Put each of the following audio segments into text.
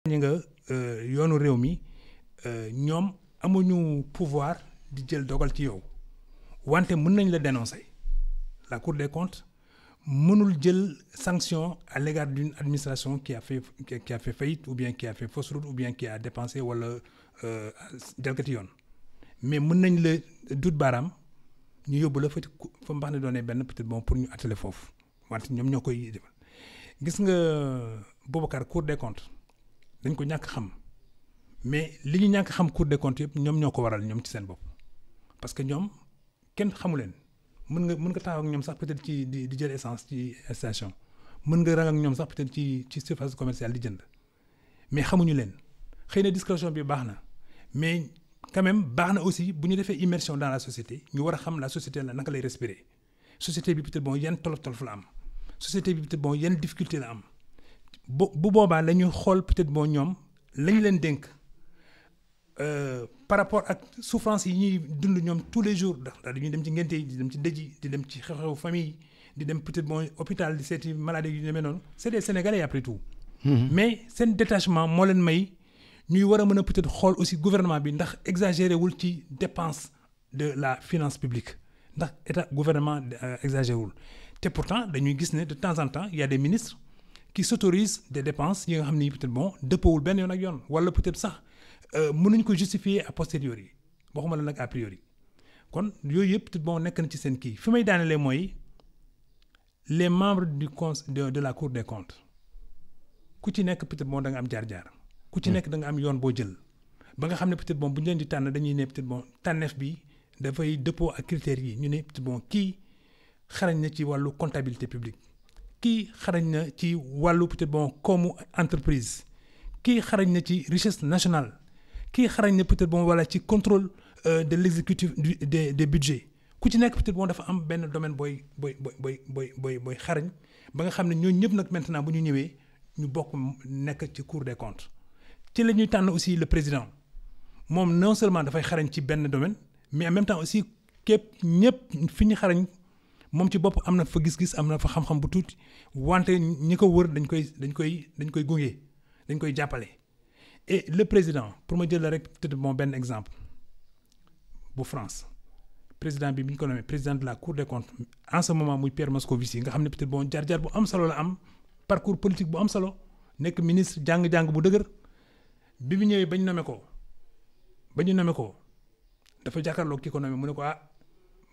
ñi nga yoonu réew mi ñoom amuñu pouvoir di jël dogal ci yow wante mën nañ la dénoncer la Cour des comptes mënul jël sanction à l'égard d'une administration qui a fait faillite ou bien qui a fait fausse route ou bien qui a dépensé wala jalgati yoon mais mën nañ la dut baaraam ñu yóbbu la fa mbax ne doonee benn peut-être bon pour ñu attelé foofu wante ñoom ñoo koy defal gis nga Boubacar Cour des comptes dañ ko ñàkk xam mais li ñu ñàkk xam Cour des comptes yëpp ñoom ñoo ko waral ñoom ci seen bopp parce que ñoom kenn xamu leen mën nga taxaw ak ñoom sax peut-être ci di jël essence ci station mën nga rang ak ñoom sax peut-être ci surface commerciale di jënd mais xamuñu leen xëy na discrétion bi baax na mais quand même baax na aussi bu ñu defee immersion dans la société ñu war a xam la société la naka lay respirer société bi peut-être bon yan tolof-tolof la am société bi peut-être bon yan difficulté la am bu boobaa la ñuy xool peut-être bon ñoom lañ leen dénk par rapport ak souffrance yi ñuy dund ñoom tous les jours ndax dañuy dem ci ngénte yi di dem ci dëj yi di dem ci xew-xew famille di dem peut-être bon hôpital di seeti maladie yu demee noonu c'est des Sénégalais après tout. Mais seen détachement moo leen may ñuy war a mën a peut-être xool aussi gouvernement bi ndax exagéré wul ci dépense de la finance publique ndax état gouvernement exagéré wul te pourtant dañuy gis ne de temps en temps il y a des ministres qui s'autorisent des dépenses yi nga xam ni peut-être bon dëppoowul benn yoon ak yoon wala peut-être sax mënuñ ko justifier a posteriori waxuma la nag a priori kon yooyu yëpp peut-être bon nekk na ci seen kii fi may daanelee mooy les membres du de la Cour des comptes ku ci nekk peut-être bon da nga am jaar-jaar ku ci nekk da nga am yoon boo jël ba nga xam ne peut-être bon bu ñu leen di tànn dañuy ne peut-être bon tànneef bi dafay dëppoo ak critères yi ñu ne peut-être bon kii xarañ na ci wàllu comptabilité publique kii xarañ na ci wàllu peut-être bon koomu entreprise kii xarañ na ci richesse nationale kii xarañ na peut-être bon voilà ci contrôle de l'exécutif des budgets ku ci nekk peut-être bon dafa am benn domaine booy xarañ ba nga xam ne ñooñu ñëpp nag maintenant bu ñu ñëwee ñu bokk nekk ci Cour des comptes ci la ñuy tànn aussi le président moom non seulement dafay xarañ ci benn domaine mais en même temps aussi képp ñëpp fi ñu xarañ moom ci bopp am na fa gis-gis am na fa xam-xam bu tuuti wante ñi ko wër dañ koy gunge dañ koy jàppale. Et le président pour ma jël la rek peut-être bon benn exemple bu France président bi ñu ko nommé président de la Cour des comptes en ce moment muy Pierre Moscovici nga xam ne peut-être bon jaar-jaar bu am solo la am parcours politique bu am solo nekk ministre jàng-jàng bu dëgër bi mu ñëwee ba ñu nommé ko dafa jàkkaarloo ki ko nommé mu ne ko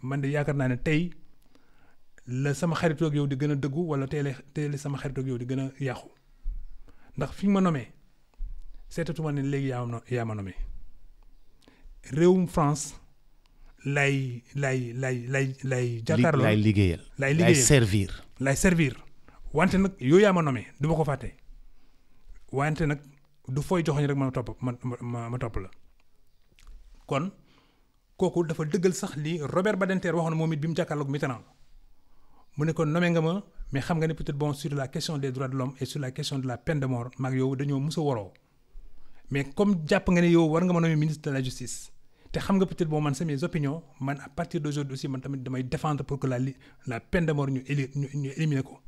man de yaakaar naa ne tey la sama xaritoo ak yow di gën a dëggu wala tey la sama xaritoo ak yow di gën a yàqu ndax fi nga ma nommé seetatuma ne léegi yaa ma nommé réewum France lay jàkkaarloo lay liggéeyal lay servir wante nag yooyu yaa ma nommé du ma ko fàtte wante nag du fooy joxoñ rek ma topp la kon kooku dafa dëggal sax li Robert Badinter waxoon moom it bi mu jàkkaarloog Mitterrand mu ne ko nommé nga ma mais xam nga ne peut-être bon sur la question des droits de l'homme et sur la question de la peine de mort maag yow dañoo mës a waroo mais comme jàpp nga ne yow war nga ma nommer ministre de la justice te xam nga peut-être bon man c'est mes opinions man à partir d'aujourd'hui aussi man tamit damay défendre pour que la peine de mort ñu éliminer ko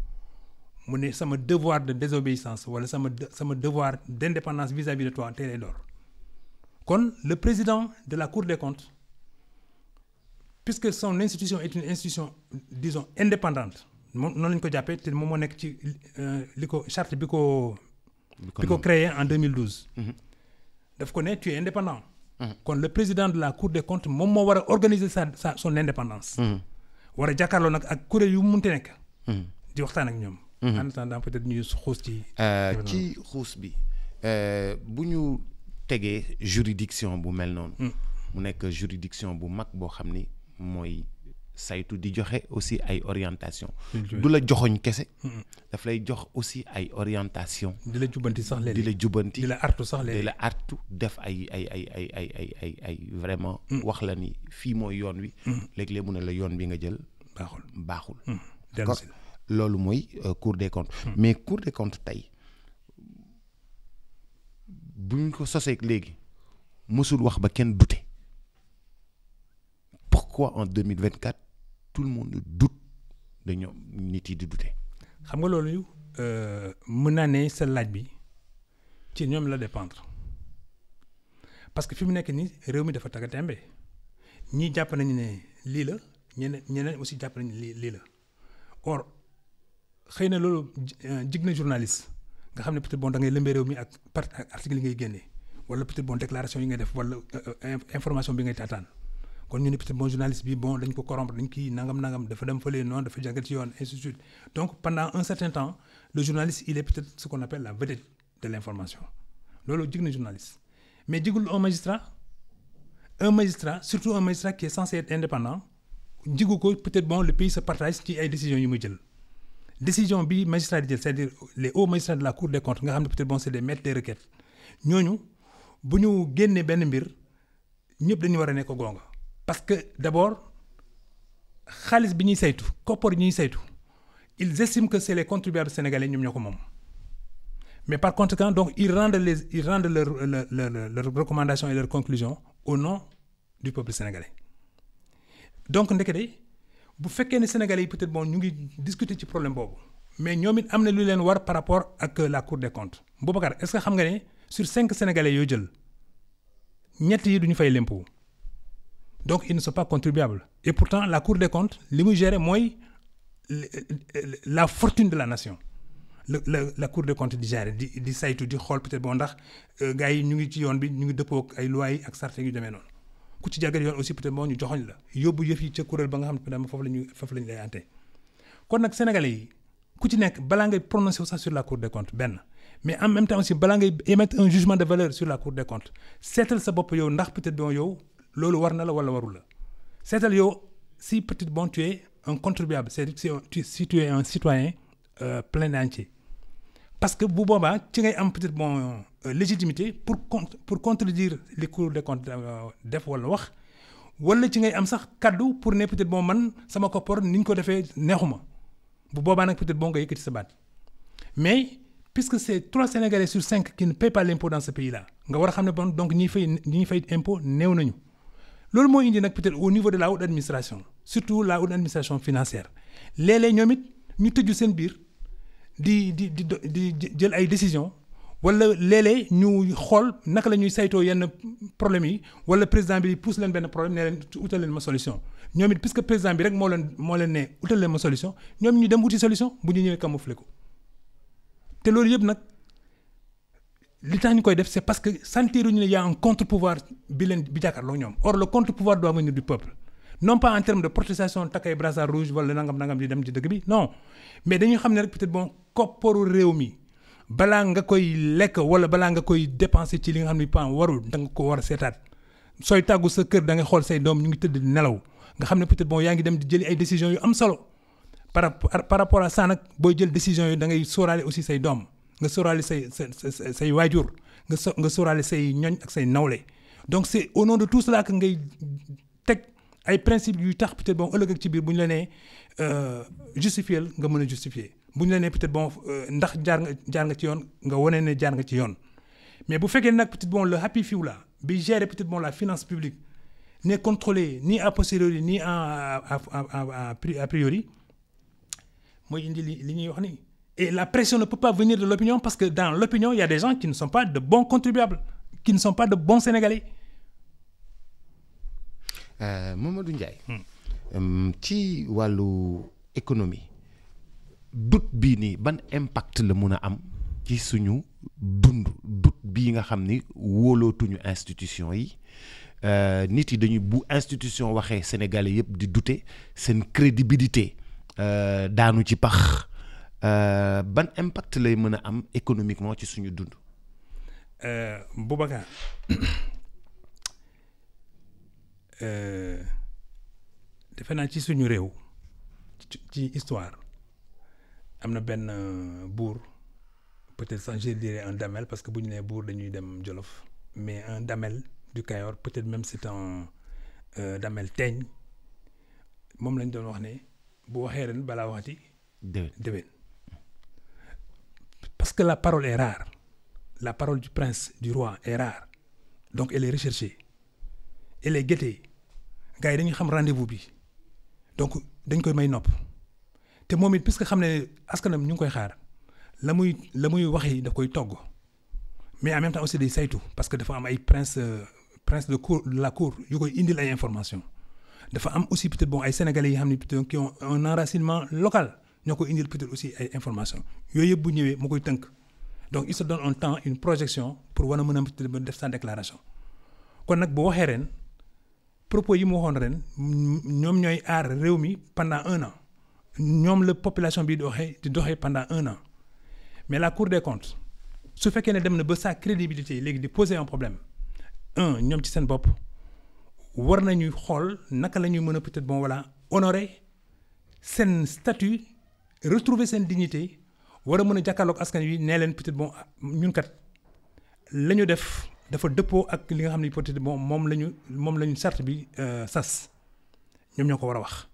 mu ne sama devoir de désobéissance wala sama devoir d'indépendance vis-à-vis de toi tey lay door kon le président de la Cour des comptes puisque son institution est une institution disons indépendante moom noonu lañu ko jàppee te moom moo nekk ci li ko charte bi ko créé en 2012 daf ko ne tu es indépendant kon le président de la Cour des comptes moom moo war a organiser son indépendance war a jàkkaarloo nag ak kuréel yu munti nekk di waxtaan ak ñoom en attendant peut-être ñuy xuus ci xuus bi bu ñu tegee juridiction bu mel noonu mu nekk juridiction bu mag boo xam ni mooy saytu di joxe aussi ay orientation du la joxoñ kese daf lay jox aussi ay orientation di la jubbanti sax léegi di la jubbanti di la artu sax léegi di la artu def ay vraiment wax la ni fii mooy yoon wi léeg-léeg mu ne la yoon bi nga jël baaxul loolu mooy Cour des comptes mais Cour des comptes tey bu ñu ko sosee léegi mësul wax ba kenn douter pourquoi en 2024 tout le monde doute de ñoom nit yi di douter. xam nga loolu mën naa ne sa laaj bi ci ñoom la dépendre parce que fi mu nekk nii réew mi dafa tagga tembe ñii jàpp nañu ne lii la ñeneen aussi jàpp nañu ne lii la or xëy na loolu jig na journaliste nga xam ne peut-être bon da ngay lëmbee réew mi ak article yi ngay génnee wala peut-être bon déclaration yi ngay def wala information bi ngay taataan kon ñu ne peut-être bon journaliste bi bon dañ ko corrompre dañ kii nangam dafa dem fële noonu dafa jàngat ci yoon ainsi de suite donc pendant un certain temps le journaliste il est peut-être ce qu'on appelle la vedette de l'information loolu jig na journaliste mais jigul un magistrat surtout un magistrat qui est censé être indépendant jigu ko peut-être bon le pays se partage ci ay décisions yu muy jël décision bi magistrat di jël c'est-à-dire les hauts magistrats de la cour des comptes nga xam ne peut-être bon c'est des maîtres des requêtes ñooñu bu ñu génnee benn mbir ñëpp dañu war a nekk gonga parce que d'abord xaalis bi ñuy saytu koppar yi ñuy saytu ils estiment que c'est les contribuables sénégalais ñoom ñoo ko moom mais par conséquent donc ils rendent leurs recommandations et leurs conclusions au nom du peuple sénégalais donc ndekete bu fekkee ne sénégalais yi peut-être bon ñu ngi discuter ci problème boobu mais ñoom it am na lu leen war par rapport ak la cour des comptes Boubacar est-ce que xam nga ne sur 5 sénégalais yoo jël ñett yi du ñu fay l'impôt donc ils ne sont pas contribuables et pourtant la cour des comptes li muy gérer mooy la fortune de la nation la cour des comptes di gérer di saytu di xool peut-être bon ndax gars yi ñu ngi ci yoon bi ñu ngi dëppoo ak ay lois yi ak charte yu demee noonu ku ci jàggat yoon aussi peut-être bon ñu joxoñ la yóbbu yëf yi ca kuréel ba nga xam ne foofu la ñu lay ante kon nag sénégalais yi ku ci nekk balaa ngay prononcer wu sax sur la cour des comptes benn mais en même temps aussi balaa ngay émettre un jugement de valeur sur la cour des comptes seetal sa bopp yow ndax peut-être bon yow loolu war na la wala warul la seetal yow si peut-être bon tu es un contribuable c'est-à-dire si tu es un citoyen plein entier parce que bu boobaa ci ngay am peut-être bon légitimité pour contredire les cours des comptes def wala wax wala ci ngay am sax kaddu pour ne peut-être bon man sama koppar ni ñu ko defee neexuma bu boobaa nag peut-être bon nga yëkkati sa baat mais puisque c'est 3 Sénégalais sur 5 qui ne paient pas l'impôt dans ce pays-là nga war a xam ne bon donc ñi fay impôt néew nañu loolu moo indi nag peut-être au niveau de la haute administration surtout la haute administration financière léeg-léeg ñoom it ñu tëju seen biir di jël ay décisions wala léeg-léeg ñu xool naka la ñuy saytoo yenn problèmes yi wala président bi pousse leen benn problème ne leen utal leen ma solution ñoom it puisque président bi rek moo leen ne utal leen ma solution ñoom ñu dem uti solution bu ñu ñëwee camoufler ko te loolu yëpp nag li tax ñu koy def c'est parce que sentiruñu ne y a un contre-pouvoir bi jàkkaarloo ñoom or le contre-pouvoir doit venir du peuple non pas en termes de protestation takk ay brassard rouge wala nangam di dem ci dëkk bi non mais dañuy xam ne rek peut-être bon kopparu réew mi balaa nga koy lekk wala balaa nga koy dépenser ci li nga xam ne pan warul da nga ko war a seetaat sooy tàggu sa kër da nga xool say doom ñu ngi tëdd nelaw nga xam ne peut-être bon yaa ngi dem di jëli ay décisions yu am solo par rapport à ça nag booy jël décisions yi da ngay sóoraale aussi say doom nga sóoraale say waajur nga sóoraale say ñoñ ak say nawle donc c'est au nom de tout cela que ngay teg ay principes yuy tax peut-être bon ëllëg ak ci biir bu ñu la nee justifier nga mën a justifier bu ñu la nee peut-être bon ndax jaar nga ci yoon nga wane ne jaar nga ci yoon mais bu fekkee nag peut-être bon le happy few là bi gérer peut-être bon la finance publique n'est contrôlé ni a posteriori ni a priori mooy indi li ñuy wax ni et la pression ne peut pas venir de l'opinion parce que dans l'opinion il y a des gens qui ne sont pas de bons contribuables qui ne sont pas de bons Sénégalais. Mamadou Ndiaye. ci wàllu économie doute bii nii ban impact la mun a am ci suñu dund doute bii nga xam ni wóolootuñu institution yi nit yi dañuy bu institution waxee Sénégalais yëpp di douter seen crédibilité daanu ci pax ban impact lay mën a am économiquement ci suñu dund. Boubacar defe naa ci suñu réew ci histoire am na benn buur peut-être sans je dirais un damel parce que bu ñu nee buur dañuy dem Jolof mais un damel du Kayor peut-être même c'est un damel teeñ moom lañ doon wax ne bu waxee ren balaa waxati déwén parce que la parole est rare la parole du prince du roi est rare donc elle est recherchée elle est guettée gars yi dañuy xam rendez-vous bi donc dañ koy may nopp te moom it puisque xam ne askanam ñu ngi koy xaar la muy wax yi da koy togg mais en même temps aussi day saytu parce que dafa am ay prince de cour de la cour yu koy indil ay informations dafa am aussi peut-être bon ay sénégalais yi xam ne peut-être qui ont un enracinement local ñoo koy indil peut-être aussi ay informations yooyu yëpp bu ñëwee mu koy tënk donc il se donne un temps une projection pour war a mën a def sa déclaration kon nag bu waxee ren propos yi mu waxoon ren ñoom ñooy aar réew mi pendant 1 an ñoom la population bi di doxee pendant 1 an mais la Cour des comptes su fekkee ne dem na ba sa crédibilité léegi di poser un problème ñoom ci seen bopp war nañuy xool naka la ñuy mën a peut-être bon voilà honorer seen statut retrouver seen dignité war a mën a jàkkaarloog askan wi nee leen peut-être bon ñun kat la ñu def dafa dëppoo ak li nga xam ne peut-être bon moom la ñu charte bi sas ñoom ñoo ko war a wax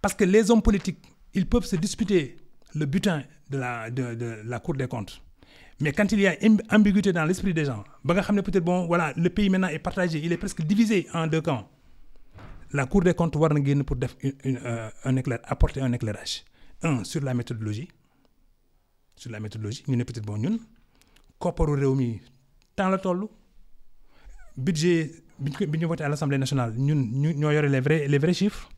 parce que les hommes politiques ils peuvent se disputer le butin de la Cour des comptes mais quand il y a ambiguïté dans l'esprit des gens ba nga xam ne peut-être bon voilà le pays maintenant est partagé il est presque divisé en 2 camps la Cour des comptes war na génn pour def apporter un éclairage sur la méthodologie ñu ne peut-être bon ñun kopparu réew mi temps la toll budget bi ñu voté à l'Assemblée nationale ñun ñoo yore les vrais chiffres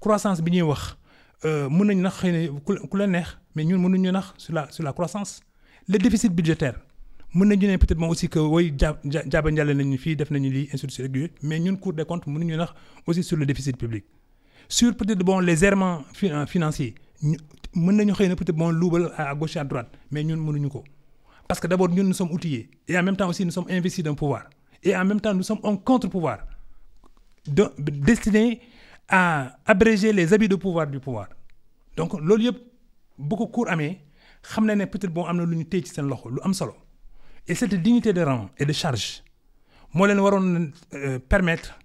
croissance bi ñuy wax mën nañu nax xëy na ku la neex mais ñun mënuñu nax sur la croissance le déficit budgétaire mën nañu ne peut-être moom aussi que woy jaaba njàlle nañu fii def nañu lii institution régulier mais ñun Cour des comptes mënuñu nax aussi sur le déficit public sur peut-être bon les errements financiers mën nañu xëy na peut-être bon luubal à gauche et à droite mais ñun mënuñu ko parce que d'abord ñun nous sommes outillés et en même temps aussi nous sommes investis d'un pouvoir et en même temps nous sommes un contre-pouvoir destiné à abréger les abus de pouvoir du pouvoir donc loolu yëpp bu ko Cour amee xam na ne peut-être bon am na lu ñu téye ci seen loxo lu am solo et cette dignité de rang et de charge moo leen waroon permettre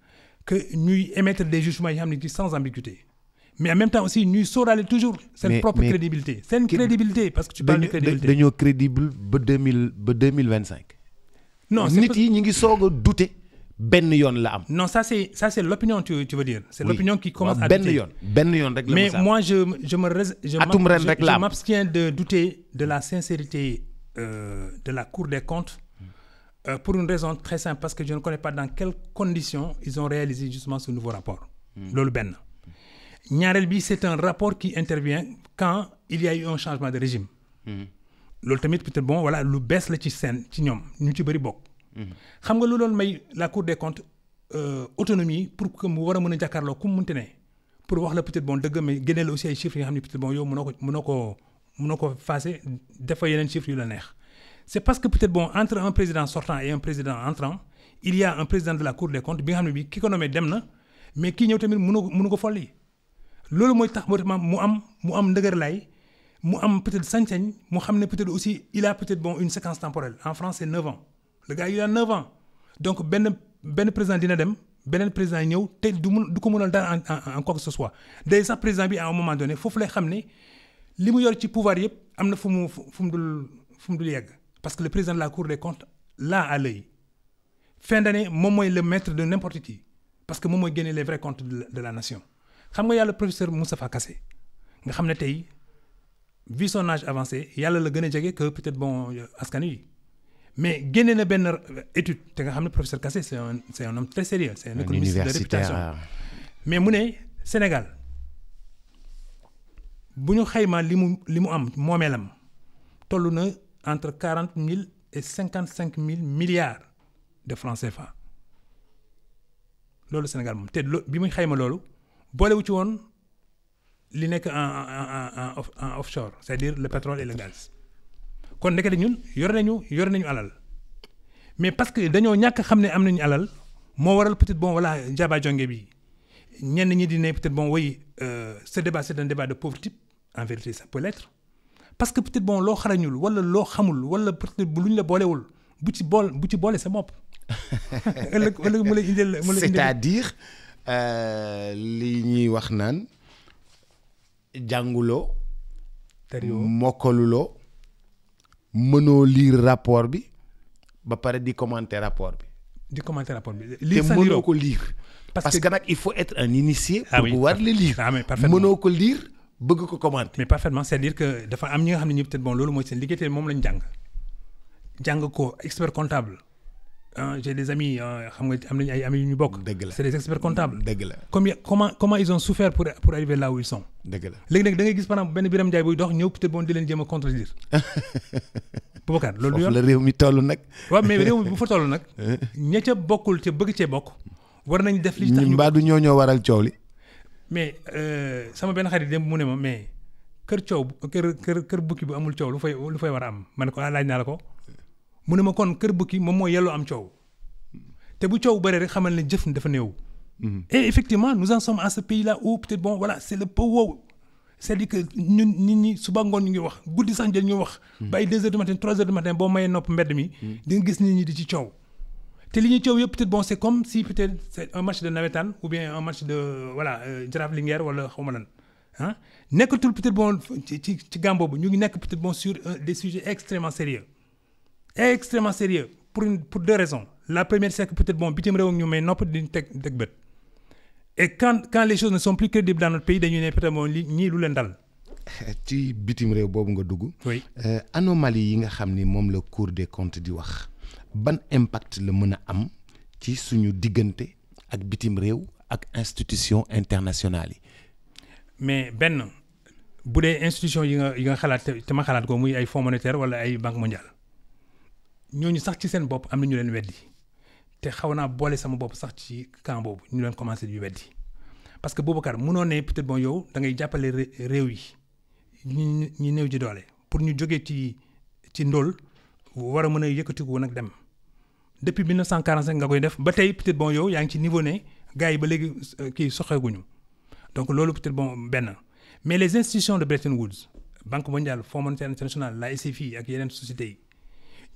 que ñuy émettre des jugements yi xam ne sans ambiguïté mais en même temps aussi ñuy sóoraale toujours seen propre crédibilité seen crédibilité parce que tu parles de crédibilité dañoo crédible ba 2025 non nit yi ñu ngi soog a douter benn yoon la am. non ça c'est l'opinion tu veux dire c'est l'opinion qui commence à douter benn yoon rek la mais moi je m'abstiens de douter de la sincérité de la Cour des comptes pour une raison très simple parce que je ne connais pas dans quelles conditions ils ont réalisé justement ce nouveau rapport loolu benn ñaareel bi c'est un rapport qui intervient quand il y a eu un changement de régime loolu tamit peut-être bon voilà lu bees la ci ñoom ñu ci bëri bokk xam nga lu doon may la Cour des comptes autonomie pour que mu war a mën a jàkkaarloo ku mu munti ne pour wax la peut-être bon dëgg mais génne la aussi ay chiffres yi nga xam ne peut-être bon yow mënoo ko faase dafa yeneen chiffres yu la neex c'est parce que peut-être bon entre un président sortant et un président entrant il y a un président de la Cour des comptes bi nga xam ne bi ki ko nommé dem na mais kii ñëw tamit mënu ko folli loolu mooy tax mu am ndëgër lay mu am peut-être sañ-sañ mu xam ne peut-être aussi il a peut-être bon une séquence temporelle en France c'est 9 ans le gars il a 9 ans donc benn président dina dem beneen président ñëw te du ko mënal dara en quoi que ce soit day sax président bi à un moment donné foofu lay xam ne li mu yor ci pouvoir yëpp am na fu mu dul yegg parce que le président de la Cour des comptes là à l'œil fin d'année moom mooy le maître de n'importe qui parce que moom mooy génne les vrais comptes de la nation xam nga yàlla professeur Moustapha Kassé nga xam ne tey vu son âge avancé yàlla la gën a jege que peut-être bon askan wi mais génne na benn étude te nga xam ne professeur Kassé c'est un homme très sérieux c'est un économiste de réputation mais mu ne Sénégal bu ñu xaymaa li mu am moomeelam toll na entre 40 000 et 55 000 milliards de francs CFA loolu Sénégal moom te bi muy xayma loolu boolewu ci woon li nekk en offshore c'est-à-dire le pétrole et le gaz kon nekkati ñun yor nañu alal mais parce que dañoo ñàkk xam ne am nañu alal moo waral peut-être bon voilà njaaba jonge bi ñenn ñi di ne peut-être bon oui ce débat c'est un débat de pauvre type en vérité ça peut l'être parce que peut-être bon loo xarañul wala loo xamul wala peut-être lu ñu la boolewul bu ci boole sa bopp ëllëg mu lay indil c'est-à-dire li ñuy wax naan jànguloo mokkaluloo mënoo lire rapport bi ba pare di commenter rapport bi lire te mënoo ko lire parce que nag il faut être un initié pour pouvoir le lire mënoo ko lire bëgg ko commenter mais parfaitement c'est-à-dire que dafa am ñi nga xam ne ñi peut-être bon loolu mooy seen liggéey te moom lañu jàng jàng ko expert comptable j'ai des amis xam nga am nañu ay amis yu ñu bokk. dëgg la c'est des experts comptables. dëgg la comment ils ont souffert pour arriver là où ils sont. dëgg la léegi nag da ngay gis par exemple benn Birame Ndiaye buy dox ñëw peut-être bon di leen jéem a contredire. Boubacar loolu du yoon foofu la réew mi toll nag. waaw mais réew mi bu fa toll nag. ña ca bokkul ca bëgg cee bokk. war nañ def li tax ñu mbaa du ñoo waral coow li. mais sama benn xarit dem mu ne ma mais kër bukki bu amul coow lu fay war a am ma ne ko laaj naa la ko mu ne ma kon kër bukki moom mooy yelloo am coow te bu coow bëree rek xamal ne jëf dafa néew. Et effectivement nous en sommes à ce pays là où peut-être bon voilà c'est le peu wow c'est-à-dire que ñun nit ñi suba ngoon ñu ngi wax guddi sax ñu wax. ba ay 2 heures du matin 3 heures du matin boo mayee nopp mbedd mi. di nga gis nit ñi di ci coow. te li ñuy coow yëpp peut-être bon c'est comme si peut-être c'est un match de navétane ou bien un match de voilà Jaraaf Linguère wala xaw ma lan ah nekkatul peut-être bon ci gàm boobu ñu ngi nekk peut-être bon sur des sujets extrêmement sérieux pour 2 raisons la première c'est que peut-être bon bitim réew ak ñu may nopp di teg bët et quand les choses ne sont plus crédibles dans notre pays dañuy ne peut-être bon ñii lu leen dal. ci bitim réew boobu nga dugg. oui anomalie yi nga xam ni moom la Cour des comptes di wax. ban impact la mën a am ci suñu diggante ak bitim réew ak institution internationale yi. mais benn bu dee institution yi nga xalaat te ma xalaat ko muy ay fonds monétaire wala ay banque mondiale ñooñu sax ci seen bopp am na ñu leen weddi te xaw naa boole sama bopp sax ci camp boobu ñu leen commencé di weddi parce que Boubacar mënoo ne peut-être bon yow da ngay jàppale réew yi ñi néew ji doole pour ñu jógee ci ndóol war a mën a yëkkatiku nag dem depuis 1945 nga koy def ba tey peut-être bon yow yaa ngi ci niveau ne gars yi ba léegi kii soxeeguñu donc loolu peut-être bon benn mais les institutions de Bretton Woods Banque mondiale Fonds monétaire international la SFI ak yeneen sociétés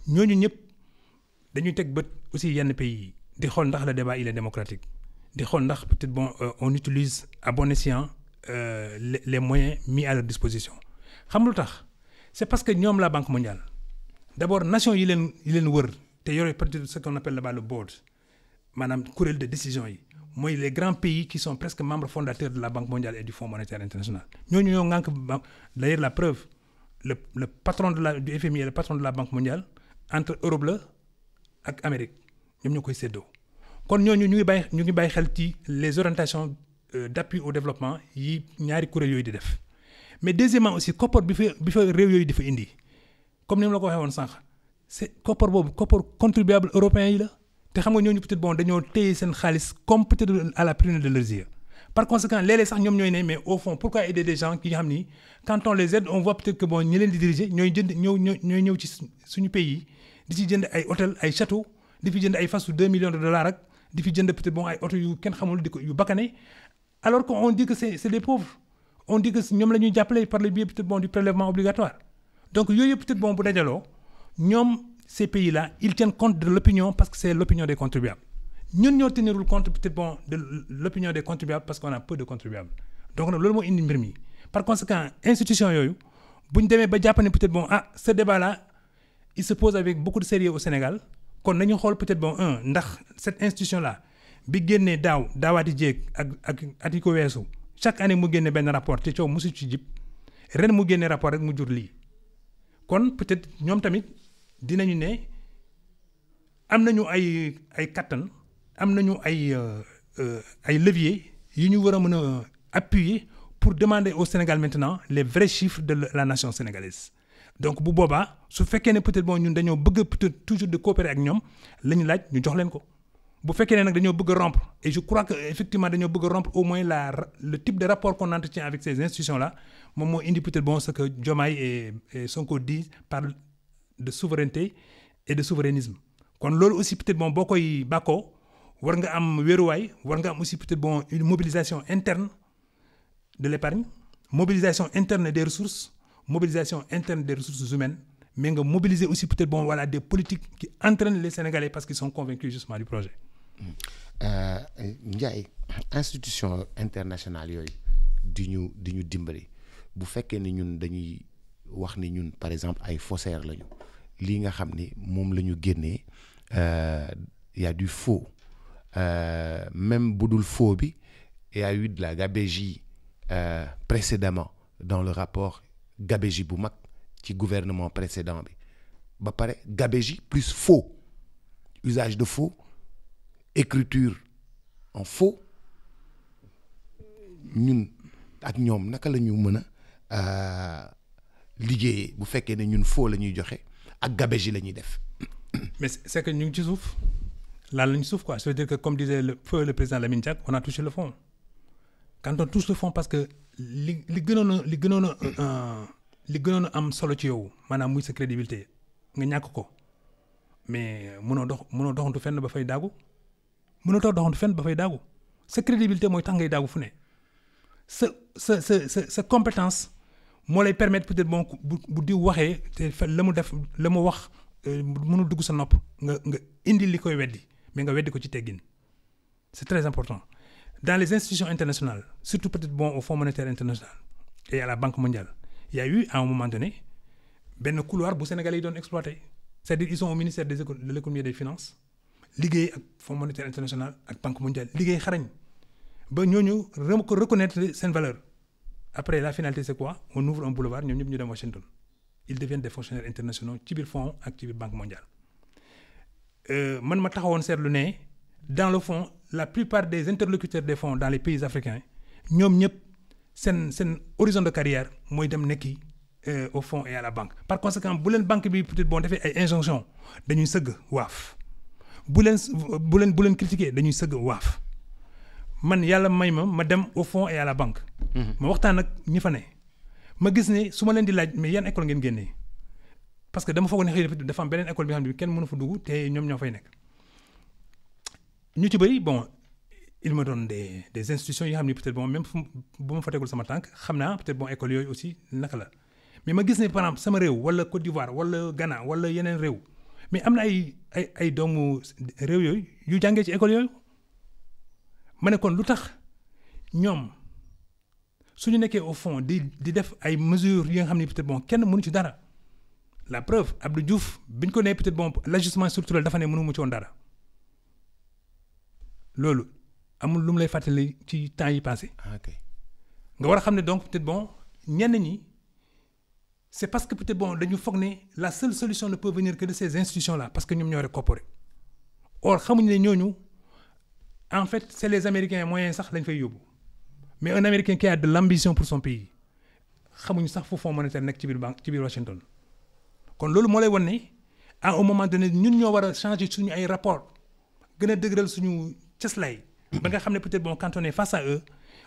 yi ñooñu ñëpp dañuy teg bët aussi yenn pays yi di xool ndax le débat il est démocratique di xool ndax peut-être bon on utilise à bon escient les moyens mis à leur disposition xam lu tax c'est parce que ñoom la Banque mondiale d'abord nation yi leen wër te yore peut-être ce qu'on appelle là-bas le board maanaam kuréel de décision yi mooy les grands pays qui sont presque membres fondateurs de la Banque mondiale et du Fonds monétaire international ñooñu ñoo ngànk d'ailleurs la preuve le patron du FMI et le patron de la Banque mondiale entre Europe la ak Amérique ñoom ñoo koy séddoo kon ñooñu ñu ngi bàyyi xel ci les orientations d'appui au développement yi ñaari kuréel yooyu di def mais deuxièmement aussi koppar bi fa réew yooyu di fa indi comme ni ma la ko waxee woon sànq c'est koppar boobu koppar contribuable européen yi la te xam nga ñooñu peut-être bon dañoo téye seen xaalis comme peut-être à la prunelle de leurs yeux par conséquent léeg-léeg sax ñoom ñooy ne mais au fond pourquoi aider des gens qui nga xam ni quand on les aide on voit peut-être que bon ñi leen di diriger ñooy ñëw ci suñu pays yi di ci jënd ay hôtel ay château di fi jënd ay fas su 2 millions de dollars ak di fi jënd peut-être bon ay oto yu kenn xamul di ko yu bakkane alors que on dit que c'est des pauvres on dit que ñoom la ñuy jàppale par le biais peut-être bon du prélèvement obligatoire donc yooyu peut-être bon bu dajaloo ñoom ces pays-là ils tiennent compte de l'opinion parce que c'est l'opinion des contribuables ñun ñoo tenirul compte peut-être bon de l'opinion des contribuables parce qu'on a peu de contribuables donc nag loolu moo indi mbir mi par conséquent institution yooyu bu ñu demee ba jàpp ne peut-être bon ce débat-là il se pose avec beaucoup de sérieux au Sénégal kon nañu xool peut-être bon ndax cette institution-là bi génnee daawaati jéeg ak at yi ko weesu chaque année mu génne benn rapport te coow mosu ci jib ren mu génne rapport rek mu jur lii kon peut-être ñoom tamit dinañu ne am nañu ay kattan am nañu ay leviers yi ñu war a mën a appuyer pour demander au Sénégal maintenant les vrais chiffres de la nation sénégalaise donc bu boobaa su fekkee ne peut-être bon ñun dañoo bëgg peut-être toujours de coopérer ak ñoom la ñu laaj ñu jox leen ko bu fekkee ne nag dañoo bëgg a rompre et je crois que effectivement dañoo bëgg a rompre au moins le type de rapport qu'on entretient avec ces institutions-là moom moo indi peut-être bon ce que Diomaye et Sonko disent parlent de souveraineté et de souverainisme kon loolu aussi peut-être bon boo koy bàkkoo war nga am wéeruwaay war nga am aussi peut-être bon une mobilisation interne de l'épargne mobilisation interne des ressources mobilisation interne des ressources humaines mais nga mobiliser aussi peut-être bon voilà des politiques qui entraînent les Sénégalais parce qu'ils sont convaincus justement du projet. Ndiaye institution internationale yooyu di ñu dimbali bu fekkee ni ñun dañuy wax ni ñun par exemple ay faussaires lañu lii nga xam ni moom la ñu génnee y a du faux même bu dul faux bi y a eu de la gabegie précédemment dans le rapport gabegie bu mag ci gouvernement précédent bi ba pare gabegie plus faux usage de faux écriture en faux ñun ak ñoom naka la ñu mën a liggéeyee bu fekkee ne ñun faux la ñuy joxe ak gabegie la ñuy def. mais c'est que ñu ngi ci suuf laal lañu suuf quoi ça veut dire que comme disait le président Lamine Diack on a touché le fond quand on touche le fond parce que li gënoon a am solo ci yow maanaam muy sa crédibilité nga ñàkk ko mais mënoo doxantu fenn ba fay daagu sa crédibilité mooy tax ngay daagu fu ne sa compétence moo lay permettre peut-être bon bu di waxee te la mu def la mu wax mënul dugg sa nopp nga indi li koy weddi mais nga weddi ko ci teggin c'est très important dans les institutions internationales surtout peut-être bon au Fonds monétaire international et à la Banque mondiale il y a eu à un moment donné benn couloir bu Sénégalais yi doon exploité c'est-à-dire ils sont au ministère de l'économie et des finances liggéey ak Fonds monétaire international ak Banque mondiale liggéey xarañ ba ñooñu ko reconnaître seen valeur après la finalité c'est quoi on ouvre un boulevard ñoom ñëpp ñu dem Washington ils deviennent des fonctionnaires internationaux ci biir fonds ak ci biir Banque mondiale man ma taxawoon seetlu ne dans le fond la plupart des interlocuteurs des fonds dans les pays africains ñoom ñëpp seen horizon de carrière mooy dem nekki au fonds et à la banque par conséquent bu leen banque bi peut-être bon defee ay injonction dañuy sëgg waaf bu leen critiquer dañuy sëgg waaf man yàlla may ma dem au fonds et à la banque ma waxtaan ak ñi fa ne ma gis ne su ma leen di laaj mais yan école ngeen génnee parce que dama foog ne xëy na dafa am beneen école bi nga xam ne kenn mënu fa dugg te ñoom ñoo fay nekk ñu ci bëri bon il me donne des institutions yi nga xam ne peut-être bon même bu ma fa tegul sama tànk xam naa peut-être bon école yooyu aussi naka la mais ma gis ne par exemple sama réew wala Côte d'Ivoire wala Ghana wala yeneen réew mais am na ay doomu réew yooyu yu jàngee ci école yooyu ma ne kon lu tax ñoom suñu nekkee au fond di def ay mesures yi nga xam ne peut-être bon kenn mënu ci dara la preuve Abdou Diouf bi ñu ko nee peut-être bon l'ajustement structurel dafa ne mënu mu ci woon dara loolu amul lu mu lay fàttali ci temps yi passé nga war a xam ne donc peut-être bon ñenn ñi c'est parce que peut-être bon dañu foog ne la seule solution ne peut venir que de ces institutions-là parce que ñoom ñoo rek coopéré or xamuñu ne ñooñu en fait c'est les Américains moyens sax lañ fay yóbbu mais un Américain qui a de l'ambition pour son pays xamuñu sax fu Fonds monétaire nekk ci biir banque ci biir Washington kon loolu moo lay wan ne à un moment donné ñun ñoo war a changer suñu ay rapport gën a dëgëral suñu cëslaay ba nga xam ne peut-être bon quand on est face à eux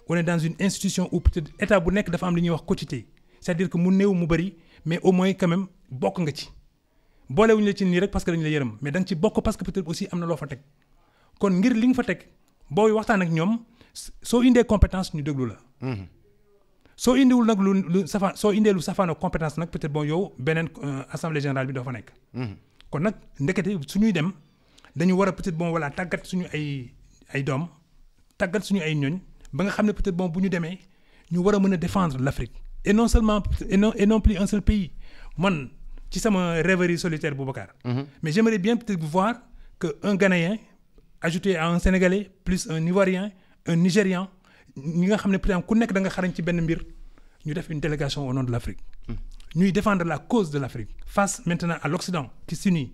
on est dans une institution où peut-être état bu nekk dafa am li ñuy wax quotité c'est-à-dire que mu néew mu bëri mais au moins quand même bokk nga ci boolewuñu la ci nii rek parce que dañu la yërëm mais da nga ci bokk parce que peut-être aussi am na loo fa teg kon ngir li nga fa teg booy waxtaan ak ñoom soo indee compétence ñu déglu la. soo indiwul nag soo indee lu safaanoo compétence nag peut-être bon yow beneen assemblée générale bi doo fa nekk. kon nag ndekete suñuy dem dañu war a peut-être bon voilà tàggat suñu ay doom tàggat suñu ay ñoñ ba nga xam ne peut-être bon bu ñu demee ñu war a mën a défendre l'Afrique et non seulement et non plus un seul pays man ci sama rêverie solitaire Boubacar. mais j'aimerais bien peut-être voir que un Ghanéen ajouté à un Sénégalais plus un Ivoirien un Nigérian ñi nga xam ne peut-être ku nekk da nga xarañ ci benn mbir ñu def une délégation au nom de l'Afrique. ñuy défendre la cause de l'Afrique face maintenant à l'Occident qui s'unit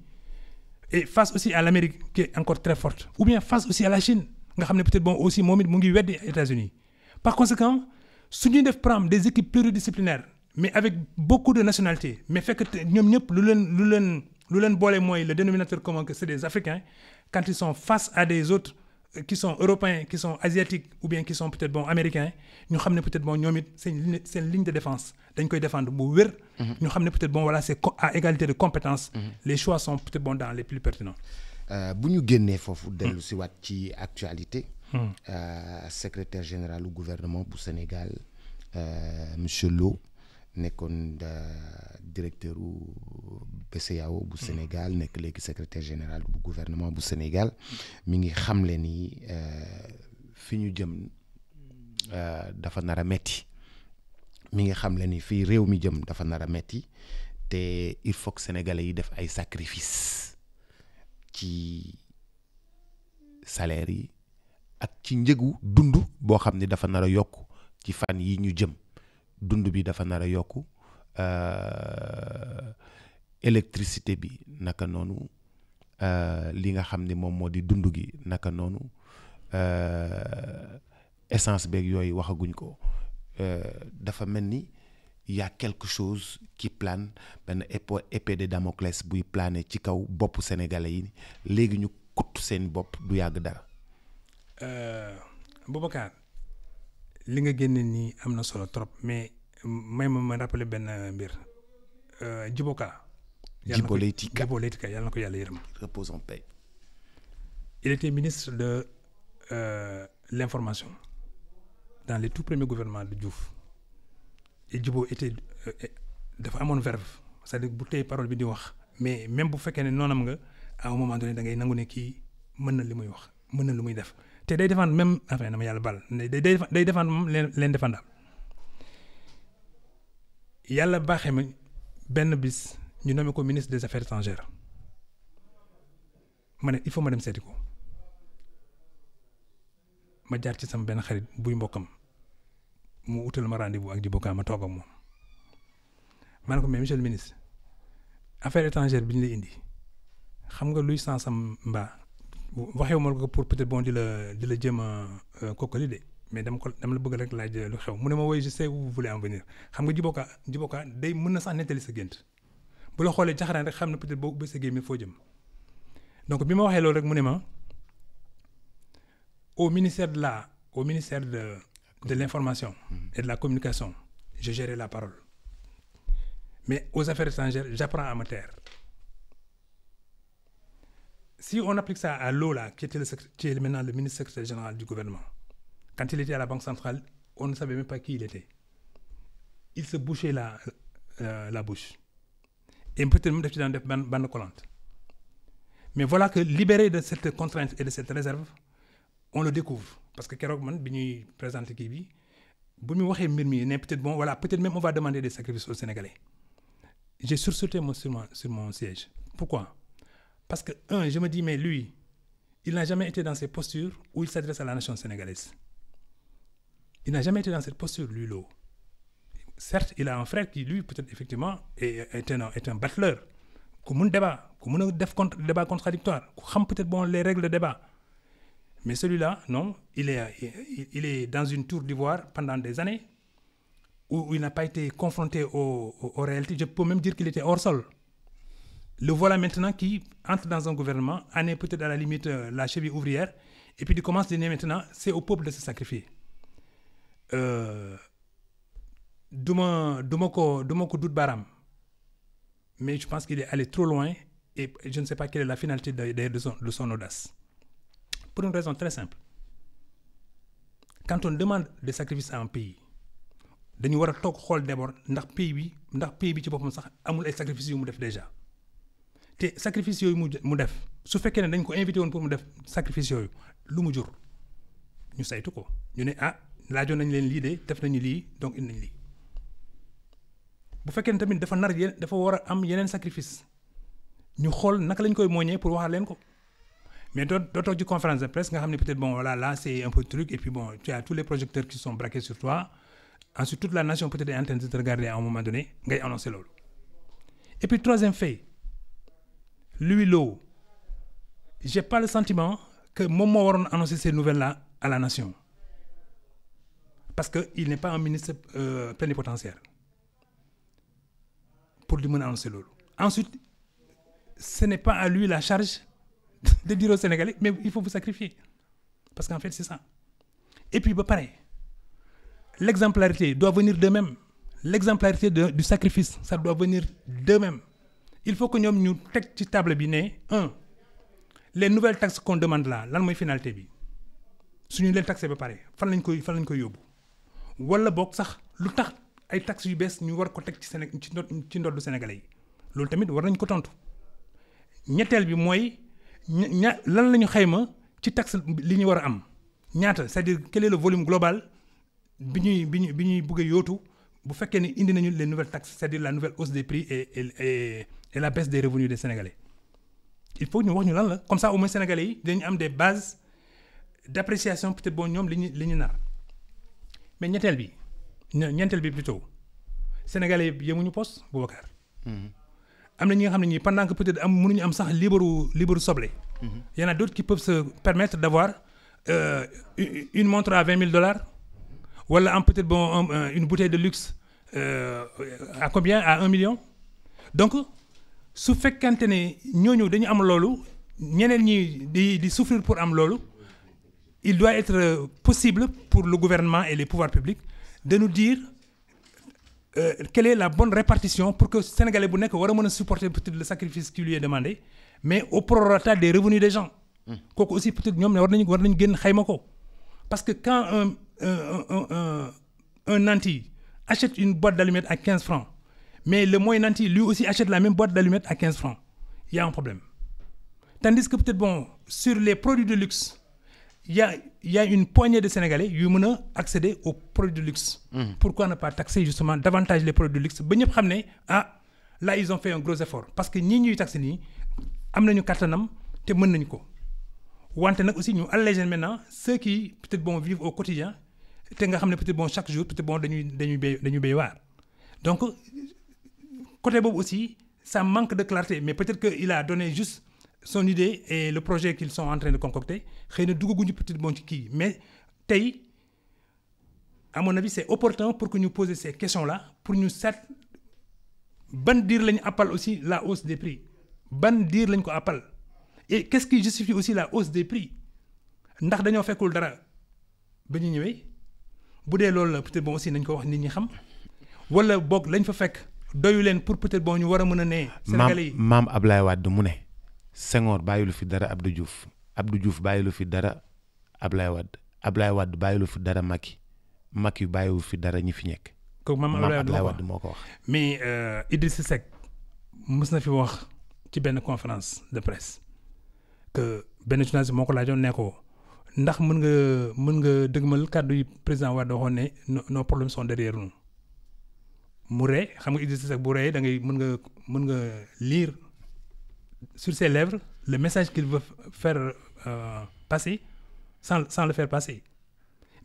et face aussi à l'Amérique qui est encore très forte ou bien face aussi à la Chine nga xam ne peut-être bon aussi moom it mu ngi weddi États-Unis par conséquent su ñuy def par exemple des équipes pluridisciplinaires mais avec beaucoup de nationalités mais fekk ñoom ñëpp lu leen boole mooy le dénominateur commun que c'est des Africains quand ils sont face à des autres qui sont européens qui sont asiatiques ou bien qui sont peut-être bon américains ñu xam ne peut-être bon ñoom it seen ligne de défense dañ koy défendre bu wér. ñu xam ne peut-être bon voilà c'est à égalité de compétences. Les choix sont peut-être bon dans les plus pertinents. bu ñu génnee foofu dellu si waat ci actualité. Secrétaire général du gouvernement bu Sénégal monsieur Lo nekkoon directeur u BCEAO bu Sénégal nekk léegi secrétaire général bu gouvernement bu Sénégal mi ngi xamle ni fi ñu jëm dafa nar a metti mi ngi xamle ni fii réew mi jëm dafa nar a metti te il faut que sénégalais yi def ay sacrifices ci salaire yi ak ci njëgu dund boo xam ni dafa nar a yokku ci fan yi ñu jëm dund bi dafa nar a yokku électricité bi naka noonu li nga xam ne moom moo di dund gi naka noonu essence beeg yooyu waxaguñ ko dafa mel ni y a quelque chose qui plane benn épée de Damoclès buy planer ci kaw boppu sénégalais yi léegi ñu kutt seen bopp du yàgg dara. Boubacar li nga génne nii am na solo trop mais may ma rappeler benn mbir Djibo Ka. Djibo Leyti Ka yàlla na ko yàlla yërëm. repose en paix. Il était ministre de l'information dans les tout premiers gouvernements de Diouf et Djibo était dafa amoon verve c'est-à-dire bu tey parole bi di wax mais même bu fekkee ne noonam nga à un moment donné da ngay nangu ne kii mën na li muy wax mën na li muy def te day défendre même enfin dama yàlla bal day défendre moom l'indéfendable. Yàlla baaxee ma benn bis ñu nommé ko ministre des affaires étrangères ma ne il faut ma dem seeti ko ma jaar ci sama benn xarit buy mbokkam mu utal ma rendez-vous ak Djibo Ka ma toog ak moom ma ne ko mais monsieur le ministre affaires étrangères bi ñu lay indi xam nga luy sansam mbaa waxewu ma ko pour peut-être bon di la jéem a kokkali de mais dama la bëgg rek laaj lu xew mu ne ma woy je sais où vous voulez en venir xam nga Djibo Ka day mën na sax nettali sa gént bu la xoolee jaxaraan rek xam na peut-être boo ubbee sa gémmiñ foo jëm donc bi ma waxee loolu rek mu ne ma au ministère de l'information et de la communication je gérais la parole mais aux affaires étrangères j'apprends à me taire. Si on applique ça à Lola qui est maintenant le ministre secrétaire général du gouvernement. Quand il était à la Banque centrale, on ne savait même pas qui il était. Il se bouchait la bouche. Et peut-être même dans des bandes collantes. Mais voilà que libéré de cette contrainte et de cette réserve, on le découvre. Parce que keroog man bi ñuy présenter kii bi bu ñu waxee mbir mi ne peut-être bon voilà peut-être même on va demander des sacrifices aux Sénégalais. J'ai sursauté sur mon siège. Pourquoi? Parce que je me dis mais lui il n'a jamais été dans ces postures où il s'adresse à la nation sénégalaise. Il n'a jamais été dans cette posture, lui, Lo. Certes, il a un frère qui, lui, peut-être effectivement, est un battleur. Comme un débat, comme un débat contradictoire, comme peut-être bon, les règles de débat. Mais celui-là, non, il est dans une tour d'ivoire pendant des années où il n'a pas été confronté aux réalités. Je peux même dire qu'il était hors sol. Le voilà maintenant qui entre dans un gouvernement, en est peut-être à la limite la cheville ouvrière, et puis il commence à dire maintenant, c'est au peuple de se sacrifier. Duma ko doute baram, mais je pense qu'il est allé trop loin et je ne sais pas quelle est la finalité de son audace. Pour une raison très simple. Quand on demande des sacrifices à un pays, dañu war a toog xool d'abord ndax pays bi ci boppam sax amul ay sacrifices yu mu def déjà te sacrifices yooyu mu def su fekkee ne dañ ko invité woon pour mu def sacrifices yooyu lu mu jur ñu saytu ko ñu ne laajoon nañ leen lii de def nañu lii donc indi nañ lii bu fekkee ne tamit dafa war a am yeneen sacrifice ñu xool naka lañ koy mooñee pour waxal leen ko mais doo toog ci conférence de presse nga xam ne peut-être bon voilà là c'est un peu truc et puis bon tu as tous les projecteurs qui sont braqués sur toi ensuite toute la nation peut-être est en train de te regarder à un moment donné ngay annoncer loolu et puis troisième fait lui Lo j'ai pas le sentiment que moom moo waroon annoncer ces nouvelles-là à la nation parce que il n'est pas un ministre plénipotentiaire pour di mën a annoncer loolu ensuite ce n'est pas à lui la charge de dire aux Sénégalais mais il faut vous sacrifier parce qu'en fait c'est ça et puis ba pare l'exemplarité doit venir d'eux-mêmes l'exemplarité du sacrifice ça doit venir d'eux-mêmes il faut que ñoom ñu teg ci table bi ne les nouvelles taxes qu'on demande là lan mooy finalité bi suñu leen taxé ba pare fan lañ koy yóbbu wala boog sax lu tax ay taxes yu bees ñu war ko teg ci ndoddu Sénégalais yi loolu tamit war nañ ko tontu ñetteel bi mooy lan la ñu xayma ci taxe li ñu war a am ñaata c'est-à-dire quel est le volume global bi ñuy bëgg a yóotu bu fekkee ne indi nañu les nouvelles taxes c'est-à-dire la nouvelle hausse des prix et la baisse des revenus des Sénégalais il faut ñu wax ñu lan la comme ça au moins Sénégalais yi dañu am des bases d'appréciation peut-être bon ñoom li ñu nar mais ñeenteel bi plutôt Sénégalais yi yemuñu poste Boubacar am na ñi nga xam ne ñii pendant que peut-être mënuñu am sax libre soble. Y en a d'autres qui peuvent se permettre d'avoir une montre à $20,000 wala am peut-être une bouteille de luxe à combien à 1 million. Donc su fekkante ne ñooñu dañu am loolu ñeneen ñi di souffrir pour am loolu il doit être possible pour le gouvernement et les pouvoirs publics de nous dire quelle est la bonne répartition pour que Sénégalais bu nekk war a mën a supporter peut-être le sacrifice qui lui est demandé mais au prorata des revenus des gens. kooku aussi peut-être ñoom ne war nañu génn xayma ko parce que quand un nanti achète une boîte d'allumettes à 15 francs mais le moyen nanti lui aussi achète la même boîte d'allumettes à 15 francs il y a un problème tandis que peut-être sur les produits de luxe il y a une poignée de Sénégalais yu mën a accéder aux produits de luxe. Pourquoi ne pas taxer justement davantage les produits de luxe ba ñëpp xam ne là ils ont fait un gros effort parce que ñii ñuy taxer nii am nañu kattanam te mën nañu ko wante nag aussi ñu alléger maintenant ceux qui peut-être vivent au quotidien te nga xam ne peut-être chaque jour peut-être dañuy béy waar donc côté boobu aussi ça manque de clarté mais peut-être que il a donné juste son idée et le projet qu'ils sont en train de concocter xëy na duggaguñu peut-être ci kii mais tey à mon avis c'est opportun pour que ñu poser ces questions-là pour ñu seet ban diir lañu appal aussi la hausse des prix ban diir lañ ko appal et qu'est-ce qui justifie aussi la hausse des prix ndax dañoo fekkul dara ba ñu ñëwee bu dee loolu la peut-être aussi nañ ko wax nit ñi xam wala boog lañ fa fekk doyu leen pour peut-être ñu war a mën a ne. Sénégalais yi maam Ablaye Wade mu ne. Senghor bàyyilu fi dara Abdou Diouf bàyyilu fi dara Ablaye Wade bàyyilu fi dara Macky bàyyilu fi dara ñi fi nekk. kooku maam Ablaye Wade moo ko wax. mais Idrissa Seck mës na fi wax ci benn conférence de presse que benn journaliste moo ko laajoon ne ko ndax mën nga dëgmal kàddu yi président Wade waxoon ne nos problèmes sont derrière nous mu ree xam nga Idrissa Seck bu ree da ngay mën nga lire sur ses lèvres le message qu'il veut faire passer sans le faire passer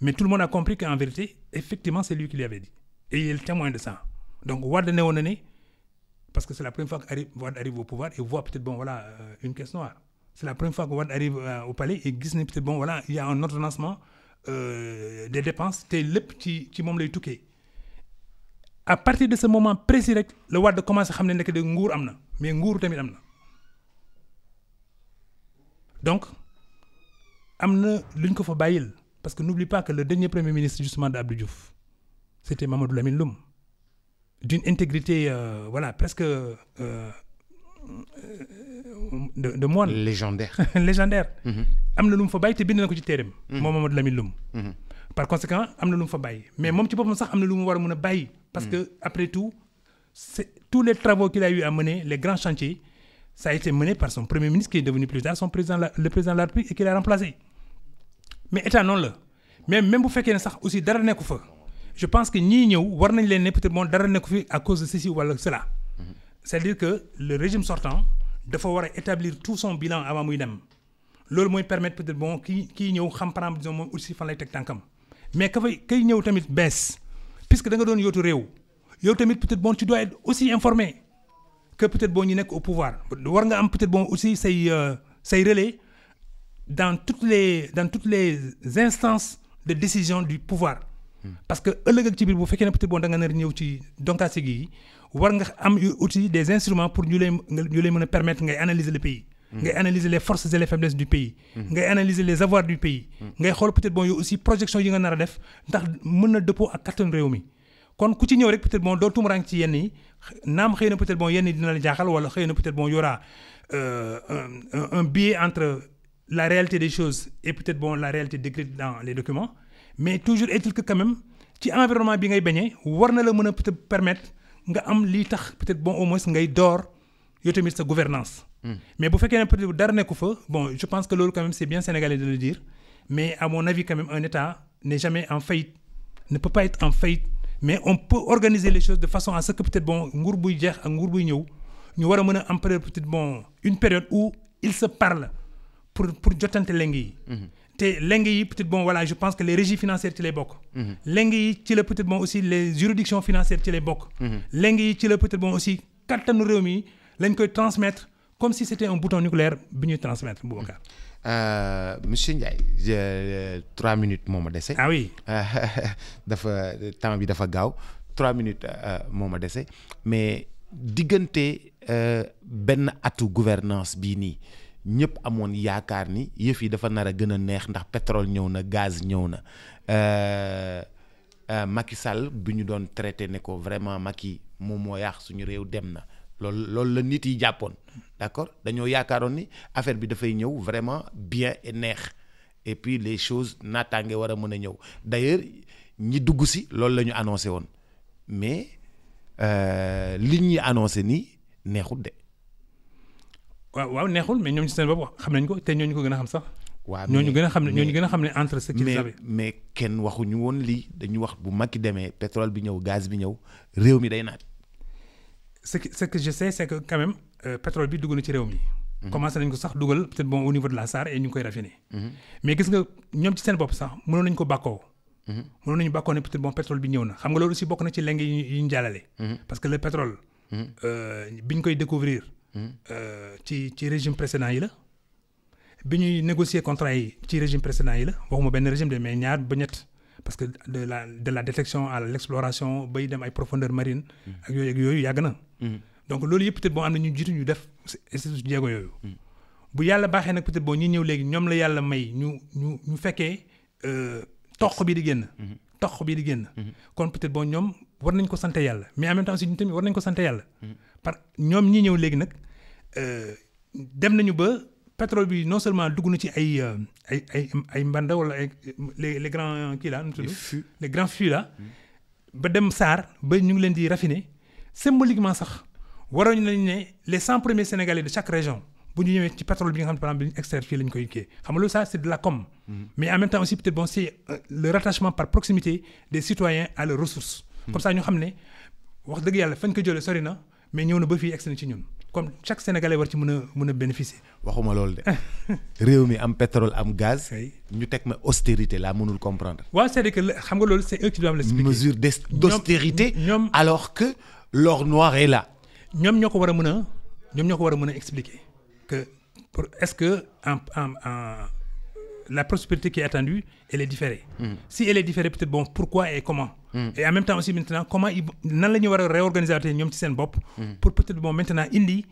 mais tout le monde a compris qu'en vérité effectivement c'est lui qui lui avait dit et il est le témoin de ça donc Wade ne woon na ne parce que c'est la première fois que Wade arrive au pouvoir et voit peut-être une caisse noire c'est la première fois que Wade arrive au palais et gis ne peut-être il y a un ordonnancement des dépenses te lépp ci moom lay tukkee à partir de ce moment précis rek le Wade commencé xam ne nekk de nguur am na mais nguuru tamit am na donc am na lu ñu ko fa bàyyil parce que n'oublie pas que le dernier premier ministre justement de Abdou Diouf c'était Mamadou Lamine Loum d'une intégrité presque de moine légendaire am na lu mu fa bàyyi te bind na ko ci téereem moom Mamadou Lamine Loum par conséquent am na lu mu fa bàyyi mais moom ci boppam sax am na lu mu war a mën a bàyyi parce que après tout c'est tous les travaux qu'il a eu à mener les grands chantiers ça a été mené par son premier ministre qui est devenu plus tard le président de la République et qui l'a remplacé mais état noonu la mais même bu fekkee ne sax aussi dara nekku fa je pense que ñii ñëw war nañ leen ne peut-être dara nekku fi à cause de ceci wala cela c'est-à-dire que le régime sortant dafa war a établir tout son bilan avant muy dem loolu mooy permettre peut-être kii ñëw xam par exemple moom aussi fan lay teg tànkam mais kay ñëw tamit bees puisque da nga doon yootu réew yow tamit peut-être tu dois être aussi informé que peut-être ñu nekk au pouvoir war nga am peut-être aussi say relais dans toutes les instances de décision du pouvoir parce que ëllëg ak ci biir bu fekkee ne peut-être da nga nar ñëw ci donkaase gi war nga am aussi des instruments pour ñu lay mën a permettre ngay analyser le pays ngay analyser les forces et les faiblesses du pays ngay analyser les avoirs du pays ngay xool peut-être yow aussi projection yi nga nar a def ndax mën na dëppoo ak kattan réew mi kon ku ci ñëw rek peut-être doo tumuraan ci yenn yi naam xëy na peut-être yenn yi dina la jaaxal wala xëy na peut-être y aura un biais entre la réalité des choses et peut-être la réalité décrite dans les documents mais toujours est-il que quand même ci environnement bi ngay bañee war na la mën a peut-être permettre nga am lii tax peut-être au moins ngay door yow tamit sa gouvernance mais bu fekkee ne peut-être dara nekku fa je pense que loolu quand même c'est bien sénégalais de le dire mais à mon avis quand même un État n'est jamais en faillite ne peut pas être en faillite mais on peut organiser les choses de façon à ce que peut-être nguur buy jeex ak nguur buy ñëw ñu war a mën a am peut-être une période où ils se parlent pour jotante leng yi te leng yi peut-être je pense que les régies financières ci lay bokk leng yi ci la peut-être aussi les juridictions financières ci lay bokk leng yi ci la peut-être aussi kattanu réew mi lañ koy transmettre comme si c'était un bouton nucléaire bi ñuy transmettre Boubacar. Monsieur Ndiaye 3 minutes moo ma dese. Ah oui. dafa temps bi dafa gaaw 3 minutes moo ma dese mais diggante benn atu gouvernance bii nii ñëpp amoon yaakaar ni yëf yi dafa nar a gën a neex ndax pétrole ñëw na gaz ñëw na Macky Sall bi ñu doon traité ne ko vraiment Macky moom moo yàq suñu réew dem na loolu la nit yi jàppoon d'accord dañoo yaakaaroon ni affaire bi dafay ñëw vraiment bien et neex et puis les choses naataange war a mën a ñëw d'ailleurs ñi dugg si loolu la ñu annoncé woon mais li ñuy annoncé nii neexut de. waaw neexul mais ñoom ci seen bopp xam nañ ko te ñooñu ko gën a xam sax. waaw ñooñu gën a xam ne ñooñu gën a xam ne entre ce qu'ils savaient. mais kenn waxuñu woon lii dañu wax bu Macky demee pétrole bi ñëw gaz bi ñëw réew mi day naat. ce que je sais c'est que quand même pétrole bi dugg na ci réew mi. commencé nañ ko sax dugal peut-être bon au niveau de la SAR et ñu ngi koy raffiner. mais gis nga ñoom ci seen bopp sax mënoon nañu ko bàkkoo. mënoon nañu bàkkoo ne peut-être bon pétrole bi ñëw na xam nga loolu aussi bokk na ci leng yi ñu jàllale. parce que le pétrole. bi ñu koy découvrir. ci régime précédent yi la. bi ñuy négocier contrat yi ci régime précédent yi la waxuma benn régime de mais ñaar ba ñett parce que de la détection à l'exploration bay dem ay profondeur marine ak yooyu yàgg na. donc loolu yëpp peut-être bon am na ñu jiitu ñu def jéego yooyu. bu yàlla baaxee nag peut-être bon ñi ñëw léegi ñoom la yàlla may ñu fekkee toq bii di génn. toq bii di génn. kon peut-être bon ñoom war nañ ko sant yàlla mais en même temps aussi ñun tamit war nañ ko sant yàlla. parce que ñoom ñi ñëw léegi nag dem nañu ba pétrole bi non seulement dugg na ci ay mbanda wala ay les grands kii là. les grands fûts là. ba dem SAR ba ñu ngi leen di raffiner symboliquement sax waroon nañu ne les 100 premiers Sénégalais de chaque région bu ñu ñëwee ci pétrole bi nga xam ne par exemple bi ñu extraire fii la ñu koy kii xam nga loolu ça c'est de la com. mais en même temps aussi peut-être bon c'est le rattachement par proximité des citoyens à leurs ressources. comme ça ñu xam ne wax dëgg yàlla fañ ko jëlee sori na mais ñëw na ba fii egsi na ci ñun comme chaque Sénégalais war ci mën a bénéficier. waxuma loolu de réew mi am pétrole am gaz. ñu teg ma austérité laa mënul comprendre. waaw c'est-à-dire que xam nga loolu c'est eux qui doivent l'expliquer. mesure d'austérité alors que l'or noir est là. ñoom ñoo ko war a mën a expliquer que est-ce que la prospérité qui est attendue elle est différée. Si elle est différée peut-être bon pourquoi et comment. Et en même temps aussi maintenant comment nan la ñu war a réorganiser ñoom ci seen bopp. pour peut-être bon maintenant indi.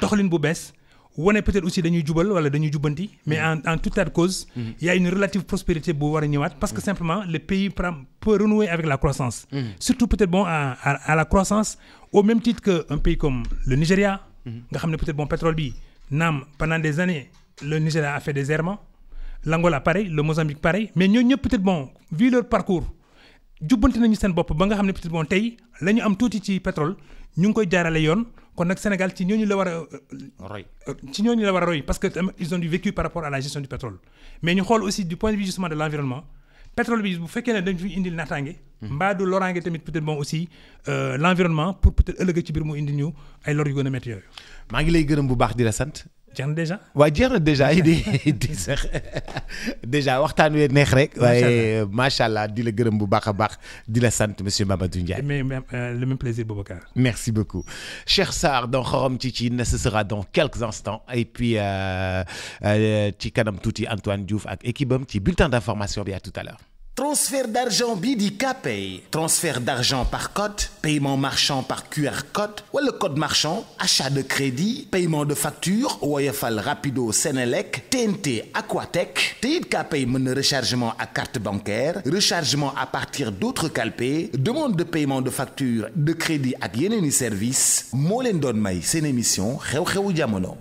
doxalin bu bees. wane peut-être aussi dañuy jubal wala dañuy jubbanti. mais en tout état de cause. il y a une relative prospérité bu war a ñëwaat parce que simplement le pays peut renouer avec la croissance. surtout peut-être bon à la croissance au même titre que un pays comme le Nigeria. nga xam ne peut-être bon pétrole bi naam pendant des années le Nigeria a fait des errements. L'Angola pareil le Mozambique pareil mais ñooñu ñëpp peut-être bon vu leur parcours jubbanti nañu seen bopp ba nga xam ne peut-être bon tey la ñu am tuuti ci pétrole ñu ngi koy jaarale yoon kon nag Sénégal ci ñooñu la war a roy parce que ils ont du vécu par rapport à la gestion du pétrole mais ñu xool aussi du point de vue justement de l'environnement pétrole bi bu fekkee ne dañ fi indil naataange mbaa du loraange tamit peut-être bon aussi l'environnement pour peut-être ëllëg ci biir mu indi ñu ay lor yu gën a métti yooyu. maa ngi lay gërëm bu baax di la sant. jeex na déjà. waaw jeex na déjà di sax déjà waxtaan wi neex rek. waaye macha allah di la gërëm bu baax a baax di la sant monsieur Mamadou Ndiaye. mais le même plaisir Boubacar. merci beaucoup Cheikh Sarr dans Xorom Cici ce sera dans quelques instants et puis ci kanam tuuti Antoine Diouf ak équipe am ci bulletin d'information bi à tout à l'heure. Transfert d'argent bii di Kpay transfert d'argent par code paiement marchand par QR code wala code marchand achat de crédit paiement de facture Woyofal Rapido Senelec TNT Aquatech te it Kpay mën na rechargement à carte bancaire rechargement à partir d'autres calpés demande de paiement de facture de crédit ak yeneeni service moo leen doon may seen émission xew-xewu jamono.